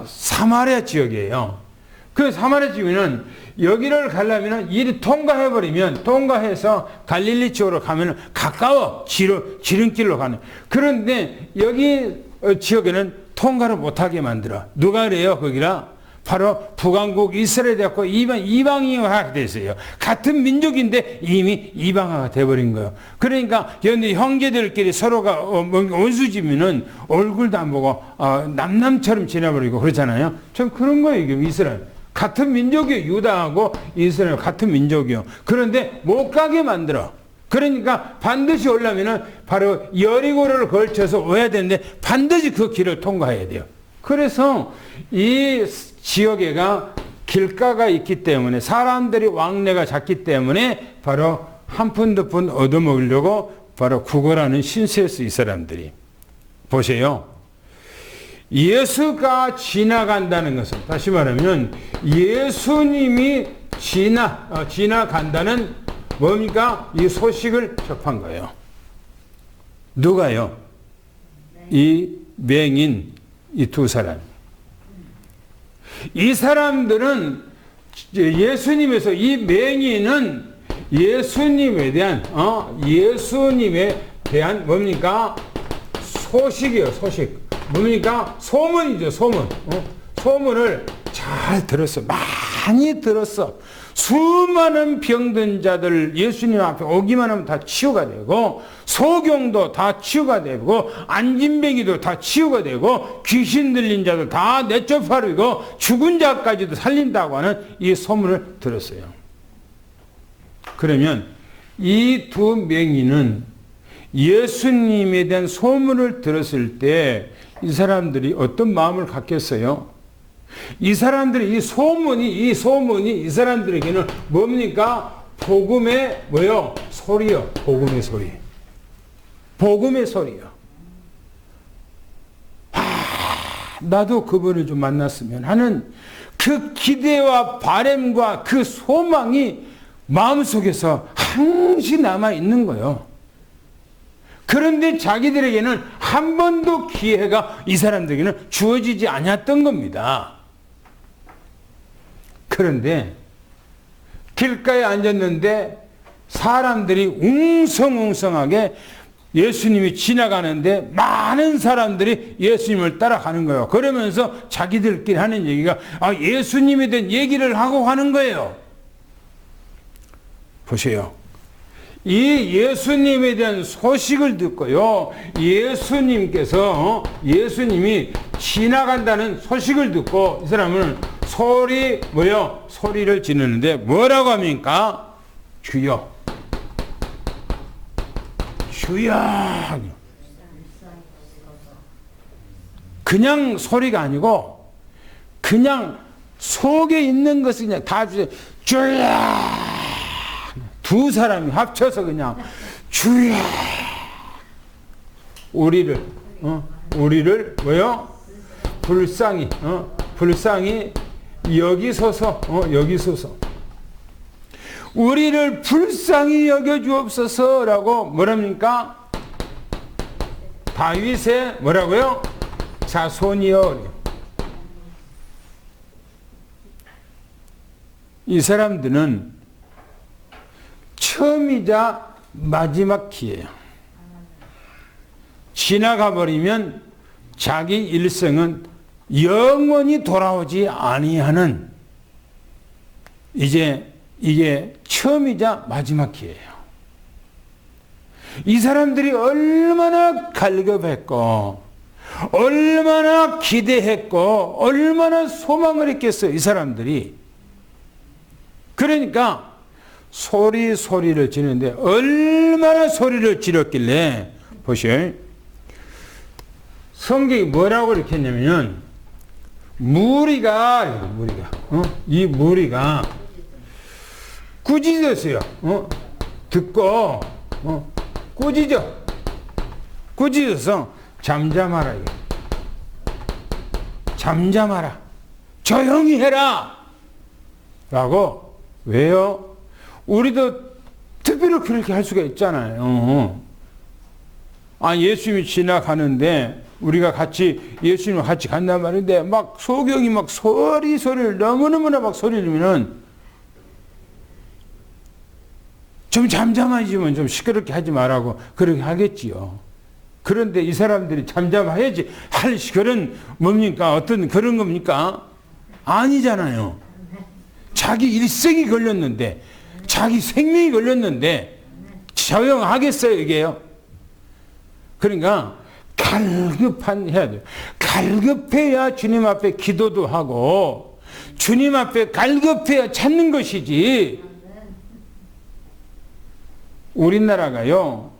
사마리아 지역이에요. 그 사마리아 지역은 여기를 가려면 이리 통과해서 갈릴리 쪽으로 가면 가까워. 지름길로 가는. 그런데 여기 지역에는 통과를 못하게 만들어. 누가 그래요? 거기라? 바로 북왕국 이스라엘이 되었고 이방인화가 됐어요. 같은 민족인데 이미 이방화가 돼버린 거예요. 그러니까 형제들끼리 서로가 원수지면은 얼굴도 안 보고 남남처럼 지내버리고 그렇잖아요. 좀 그런 거예요. 이스라엘. 같은 민족이요. 유다하고 이스라엘 같은 민족이요. 그런데 못 가게 만들어. 그러니까 반드시 오려면은 바로 여리고를 걸쳐서 와야 되는데 반드시 그 길을 통과해야 돼요. 그래서 이 지역에가 길가가 있기 때문에 사람들이 왕래가 잦기 때문에 바로 한 푼 두 푼 얻어먹으려고 바로 구걸하는 신세스 이 사람들이. 보세요. 예수가 지나간다는 것은 다시 말하면 예수님이 지나간다는 뭡니까? 이 소식을 접한 거예요. 누가요? 이 맹인 이 두 사람. 이 사람들은 예수님에서 이 맹인은 예수님에 대한 뭡니까? 소식이에요. 소식. 뭡니까? 소문이죠. 소문. 소문을 잘 들었어. 많이 들었어. 수많은 병든 자들 예수님 앞에 오기만 하면 다 치유가 되고 소경도 다 치유가 되고 안진뱅이도 다 치유가 되고 귀신 들린 자도 다 내쫓아버리고 죽은 자까지도 살린다고 하는 이 소문을 들었어요. 그러면 이 두 명인은 예수님에 대한 소문을 들었을 때 이 사람들이 어떤 마음을 갖겠어요? 이 사람들이 이 소문이 이 사람들에게는 뭡니까? 복음의 뭐요? 소리요. 복음의 소리. 복음의 소리요. 나도 그분을 좀 만났으면 하는 그 기대와 바람과 그 소망이 마음속에서 항시 남아 있는 거예요. 그런데 자기들에게는 한 번도 기회가 이 사람들에게는 주어지지 않았던 겁니다. 그런데 길가에 앉았는데 사람들이 웅성웅성하게 예수님이 지나가는데 많은 사람들이 예수님을 따라가는 거예요. 그러면서 자기들끼리 하는 얘기가 예수님에 대한 얘기를 하고 하는 거예요. 보세요. 이 예수님에 대한 소식을 듣고요. 예수님이 지나간다는 소식을 듣고 이 사람은 소리를 지르는데 뭐라고 합니까? 주여. 주여. 그냥 소리가 아니고 그냥 속에 있는 것을 그냥 다 주여. 주여. 두 사람이 합쳐서 그냥 주여. 우리를 뭐요? 불쌍히 여기소서. 우리를 불쌍히 여겨주옵소서라고 뭐랍니까? 다윗의 뭐라고요? 자손이여. 이 사람들은 처음이자 마지막 기회예요. 지나가 버리면 자기 일생은 영원히 돌아오지 아니하는 이제 이게 처음이자 마지막 기회예요. 이 사람들이 얼마나 갈급했고 얼마나 기대했고 얼마나 소망을 했겠어요. 이 사람들이. 그러니까 소리를 지르는데 얼마나 소리를 지렀길래 보시오. 성경이 뭐라고 이렇게 했냐면 무리가 이 무리가 꾸짖었어요. 듣고 꾸짖어서 잠잠하라. 잠잠하라. 조용히 해라. 라고. 왜요? 우리도 특별히 그렇게 할 수가 있잖아요. 예수님이 지나가는데 우리가 같이 예수님과 같이 간단 말인데 막 소경이 막 소리를 너무너무나 막 소리르면은 좀 잠잠하지만 좀 시끄럽게 하지 말라고 그렇게 하겠지요. 그런데 이 사람들이 잠잠해야지 할 그런 뭡니까? 어떤 그런 겁니까? 아니잖아요. 자기 일생이 걸렸는데 자기 생명이 걸렸는데 조용하겠어요 이게요? 그러니까 해야 돼요. 갈급해야 주님 앞에 기도도 하고 주님 앞에 갈급해야 찾는 것이지. 우리나라가요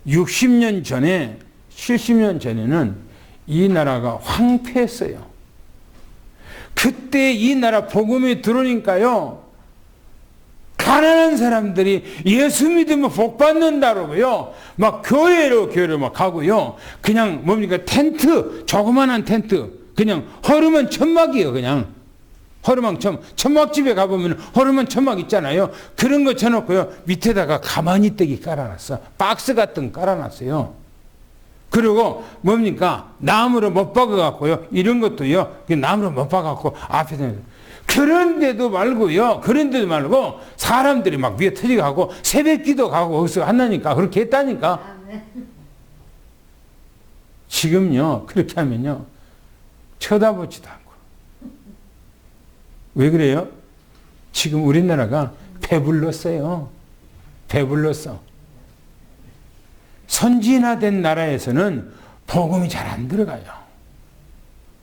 60년 전에 70년 전에는 이 나라가 황폐했어요. 그때 이 나라 복음이 들어오니까요 가난한 사람들이 예수 믿으면 복 받는다고요. 막 교회로 막 가고요. 그냥 뭡니까? 텐트, 조그만한 텐트. 그냥 허름한 천막이에요, 그냥. 허름한 천막집에 가보면 허름한 천막 있잖아요. 그런 거 쳐놓고요. 밑에다가 가만히 떼기 깔아놨어. 박스 같은 거 깔아놨어요. 그리고 뭡니까? 나무로 못 박아갖고요. 이런 것도요. 나무로 못 박아갖고 앞에서. 그런데도 말고 사람들이 막 위에 터지고 새벽 기도 가고 거기서 한다니까. 그렇게 했다니까. 지금요. 그렇게 하면요. 쳐다보지도 않고. 왜 그래요? 지금 우리나라가 배불렀어요. 배불렀어. 선진화된 나라에서는 복음이 잘 안 들어가요.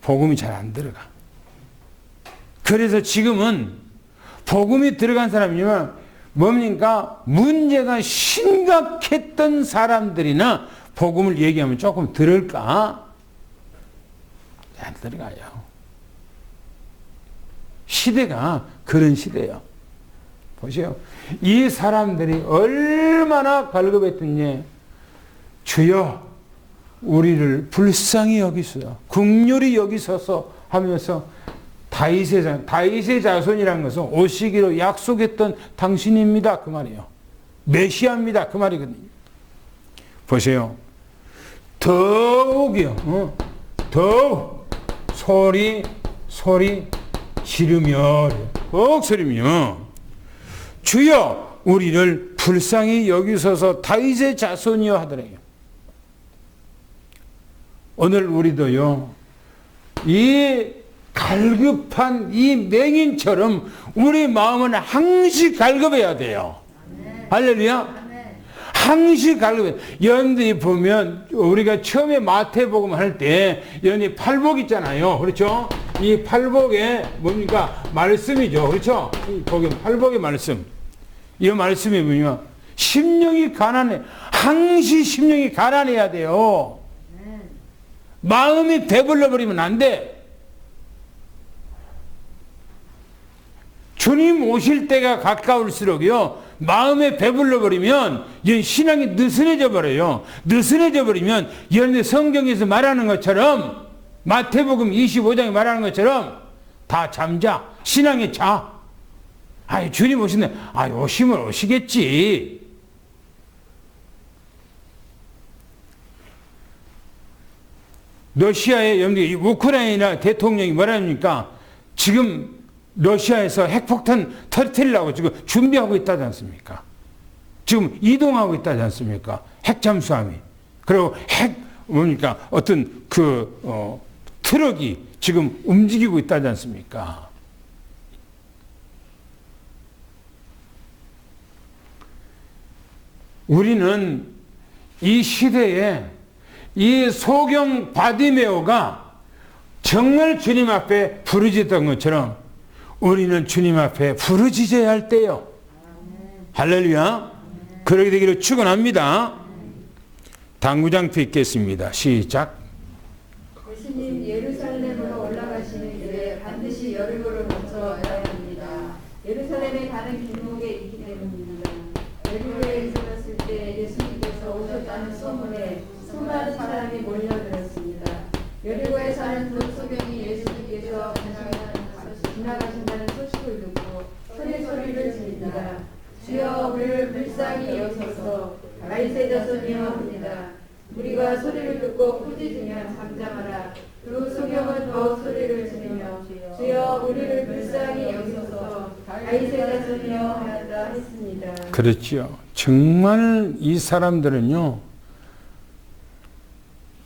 복음이 잘 안 들어가. 그래서 지금은 복음이 들어간 사람이면 뭡니까? 문제가 심각했던 사람들이나 복음을 얘기하면 조금 들을까? 안 들어가요. 시대가 그런 시대예요. 보세요. 이 사람들이 얼마나 갈급했더니 주여 우리를 불쌍히 여기소서 긍휼히 여기소서 하면서 다윗의 자손이라는 것은 오시기로 약속했던 당신입니다. 그 말이에요. 메시아입니다. 그 말이거든요. 보세요. 더욱이요. 더욱 소리 지르며 꼭 소리며 주여 우리를 불쌍히 여기소서 다윗의 자손이여 하더래요. 오늘 우리도요. 이 갈급한 이 맹인처럼 우리 마음은 항시 갈급해야 돼요. 할렐루야. 항시 갈급해. 여러분들이 보면 우리가 처음에 마태복음 할 때 여러분이 팔복 있잖아요. 그렇죠? 이 팔복에 뭡니까? 말씀이죠. 그렇죠? 거기 팔복의 말씀. 이 말씀이 뭐냐? 심령이 가난해. 항시 심령이 가난해야 돼요. 마음이 배불러 버리면 안 돼. 주님 오실 때가 가까울수록요. 마음에 배불러 버리면 신앙이 느슨해져 버려요. 느슨해져 버리면 여러분들 성경에서 말하는 것처럼 마태복음 25장에 말하는 것처럼 다 잠자. 신앙에 자. 주님 오시네. 오시면 오시겠지. 러시아의 여러분들 우크라이나 대통령이 뭐라니까 지금 러시아에서 핵폭탄 터뜨리려고 지금 준비하고 있다지 않습니까? 지금 이동하고 있다지 않습니까? 핵 잠수함이. 그리고 어떤 트럭이 지금 움직이고 있다지 않습니까? 우리는 이 시대에 이 소경 바디메오가 정말 주님 앞에 부르짖던 것처럼 우리는 주님 앞에 부르짖어야 할 때요. 할렐루야. 그러게 되기를 축원합니다. 당구장 뵙겠습니다. 시작. 예수님 예루살렘으로 올라가시는 길에 반드시 여리고를 거쳐 가야 합니다. 예루살렘에 가는 길목에 있기 때문입니다. 여리고에 이르렀을 때 예수님께서 오셨다는 소문에 수많은 사람이 몰려들었습니다. 여리고에 사는 두 소경이 예수님께서 지나가신다는 소식을 듣고 큰 소리를 지릅니다. 주여 우리를 불쌍히 여기소서. 다윗의 자손이여 합니다. 우리가 소리를 듣고 꾸짖으면 잠잠하라. 두 소경은 더욱 소리를 지르며 주여 우리를 불쌍히 여기소서. 다윗의 자손이여 하였다 했습니다. 그렇지요. 정말 이 사람들은요,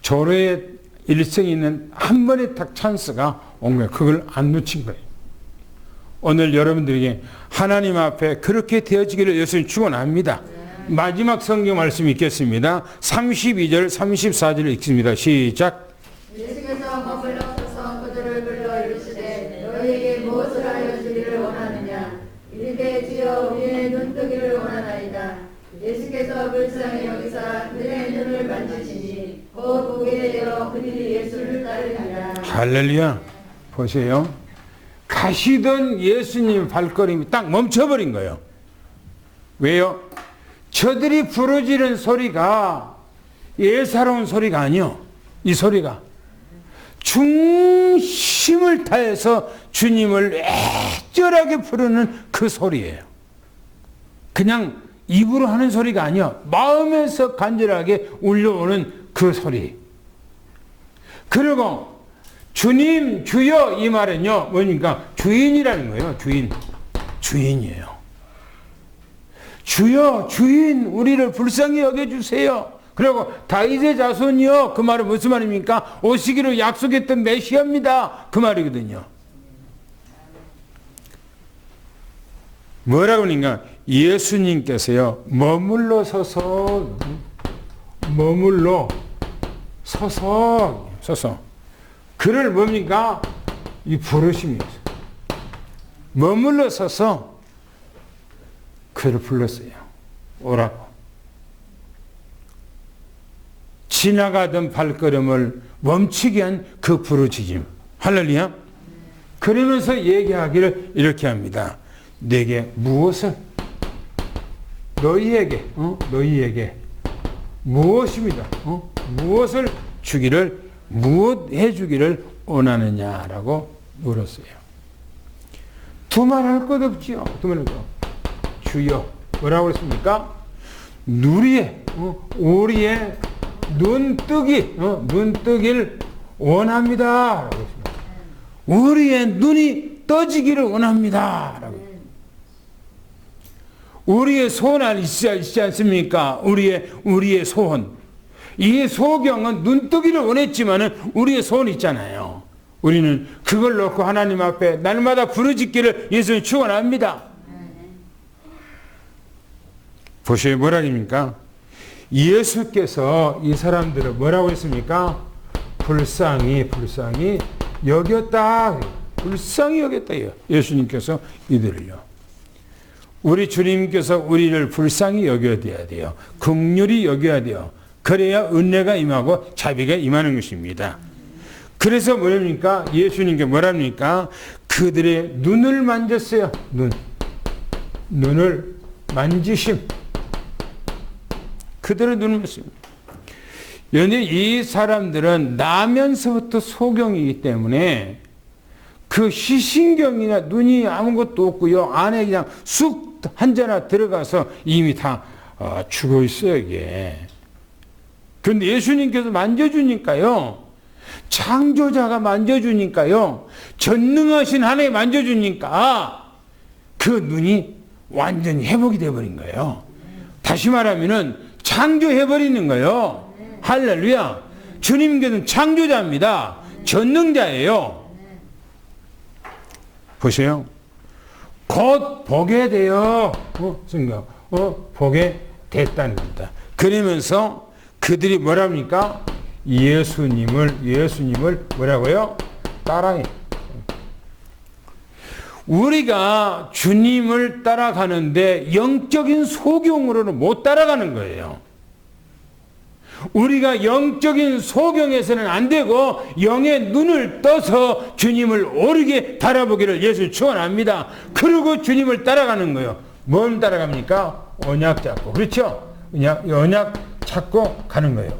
조례의 일생이 있는 한 번의 딱 찬스가 온 거예요. 그걸 안 놓친 거예요. 오늘 여러분들에게 하나님 앞에 그렇게 되어지기를 예수님 축원합니다. 마지막 성경 말씀 읽겠습니다. 32절 34절 읽습니다. 시작. 예수께서 머물러서서 그들을 불러 이르시되 너희에게 무엇을 하여 주기를 원하느냐. 이르되 주여 우리의 눈뜨기를 원하나이다. 예수께서 불쌍히 여기사 그들의 눈을 만지시니 곧 보게 되어 그들이 예수를 따르니라. 할렐루야. 보세요. 가시던 예수님 발걸음이 딱 멈춰버린 거예요. 왜요? 저들이 부르짖는 소리가 예사로운 소리가 아니요. 이 소리가 중심을 다해서 주님을 애절하게 부르는 그 소리예요. 그냥 입으로 하는 소리가 아니요. 마음에서 간절하게 울려오는 그 소리. 그리고 주님, 주여 이 말은요. 뭐니까 주인이라는 거예요. 주인이에요. 주여, 주인, 우리를 불쌍히 여겨주세요. 그리고 다윗의 자손이요. 그 말은 무슨 말입니까? 오시기로 약속했던 메시아입니다. 그 말이거든요. 뭐라고 하니까 예수님께서요. 머물러 서서 그를 뭡니까? 이 부르심이었어요. 머물러 서서 그를 불렀어요. 오라고. 지나가던 발걸음을 멈추게 한 그 부르짖음. 할렐루야. 그러면서 얘기하기를 이렇게 합니다. 내게 무엇을 너희에게 무엇입니다. 무엇을 주기를 무엇 해주기를 원하느냐라고 물었어요. 두말할 것 없지요. 두말할 것. 주여 뭐라고 했습니까? 우리의 눈뜨기를 원합니다. 라고 했습니다. 우리의 눈이 떠지기를 원합니다. 라고. 우리의 소원 있지 않습니까? 우리의 소원. 이 소경은 눈뜨기를 원했지만은 우리의 소원이 있잖아요. 우리는 그걸 놓고 하나님 앞에 날마다 부르짖기를 예수님 축원합니다. 보세요. 뭐라 합니까? 예수께서 이 사람들을 뭐라고 했습니까? 불쌍히 여겼다. 불쌍히 여겼다. 예수님께서 이들을요. 우리 주님께서 우리를 불쌍히 여겨야 돼요. 긍휼히 여겨야 돼요. 그래야 은혜가 임하고 자비가 임하는 것입니다. 그래서 뭐랍니까? 예수님께 뭐랍니까? 그들의 눈을 만졌어요. 눈을 만지심. 그들의 눈을 만졌습니다. 그런데 이 사람들은 나면서부터 소경이기 때문에 그 시신경이나 눈이 아무것도 없고요. 안에 그냥 쑥 한자나 들어가서 이미 다 죽어 있어요, 이게. 그런데 예수님께서 만져주니까요. 창조자가 만져주니까요. 전능하신 하나님 만져주니까 그 눈이 완전히 회복이 되어버린 거예요. 다시 말하면은 창조해버리는 거예요. 할렐루야. 주님께서는 창조자입니다. 전능자예요. 보세요. 곧 보게 돼요. 보게 됐다는 겁니다. 그러면서 그들이 뭐랍니까? 예수님을 뭐라고요? 따라해. 우리가 주님을 따라가는데 영적인 소경으로는 못 따라가는 거예요. 우리가 영적인 소경에서는 안 되고 영의 눈을 떠서 주님을 오르게 바라보기를 예수 축원합니다. 그리고 주님을 따라가는 거예요. 뭘 따라갑니까? 언약 잡고. 그렇죠? 언약 찾고 가는 거예요.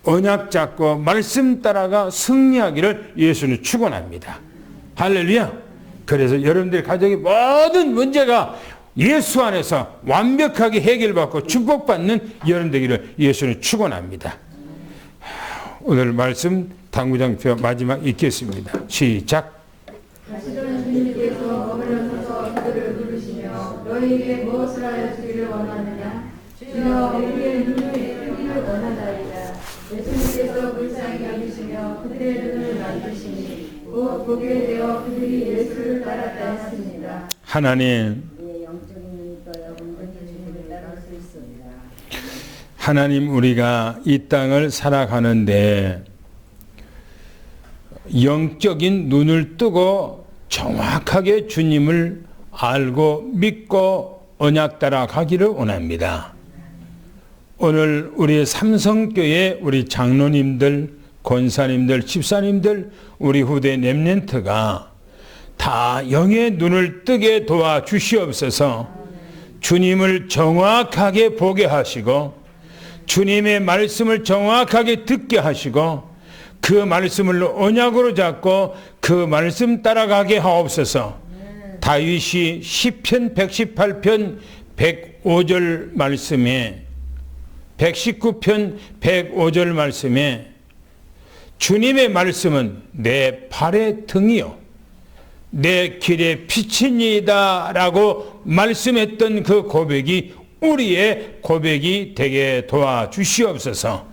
언약 잡고 말씀 따라가 승리하기를 예수는 축원합니다. 할렐루야. 그래서 여러분들 가정의 모든 문제가 예수 안에서 완벽하게 해결받고 축복받는 여러분 되기를 예수는 축원합니다. 오늘 말씀 당구장표 마지막 읽겠습니다. 시작. 다시는 주님께서 머물러서 그들을 부르시며 너희에게 무엇을 하여 주기를 원하느냐? 주여 우리의 눈을 뜨기를 원하나이다. 예수님께서 불쌍히 여기시며 그들의 눈을 만드시니 곧 보게 되어 그들이 예수를 따랐다 했습니다. 하나님, 하나님, 우리가 이 땅을 살아가는데 영적인 눈을 뜨고 정확하게 주님을 알고 믿고 언약 따라 가기를 원합니다. 오늘 우리 삼성교회 우리 장로님들, 권사님들, 집사님들, 우리 후대 렘넌트가 다 영의 눈을 뜨게 도와주시옵소서. 주님을 정확하게 보게 하시고 주님의 말씀을 정확하게 듣게 하시고 그 말씀을 언약으로 잡고 그 말씀 따라가게 하옵소서. 다윗이 시편 118편 105절 말씀에 119편 105절 말씀에 주님의 말씀은 내 발의 등이요 내 길의 빛이니이다 라고 말씀했던 그 고백이 우리의 고백이 되게 도와주시옵소서.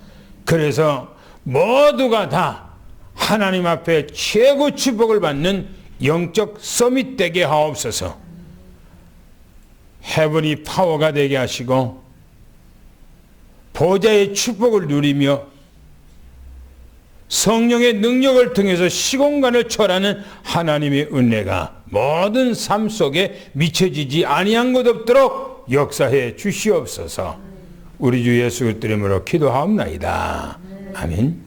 그래서 모두가 다 하나님 앞에 최고 축복을 받는 영적 서밋 되게 하옵소서. 헤븐이 파워가 되게 하시고 보좌의 축복을 누리며 성령의 능력을 통해서 시공간을 초월하는 하나님의 은혜가 모든 삶 속에 미쳐지지 아니한 것 없도록 역사해 주시옵소서. 우리 주 예수 그리스도 이름으로 기도하옵나이다. 아멘.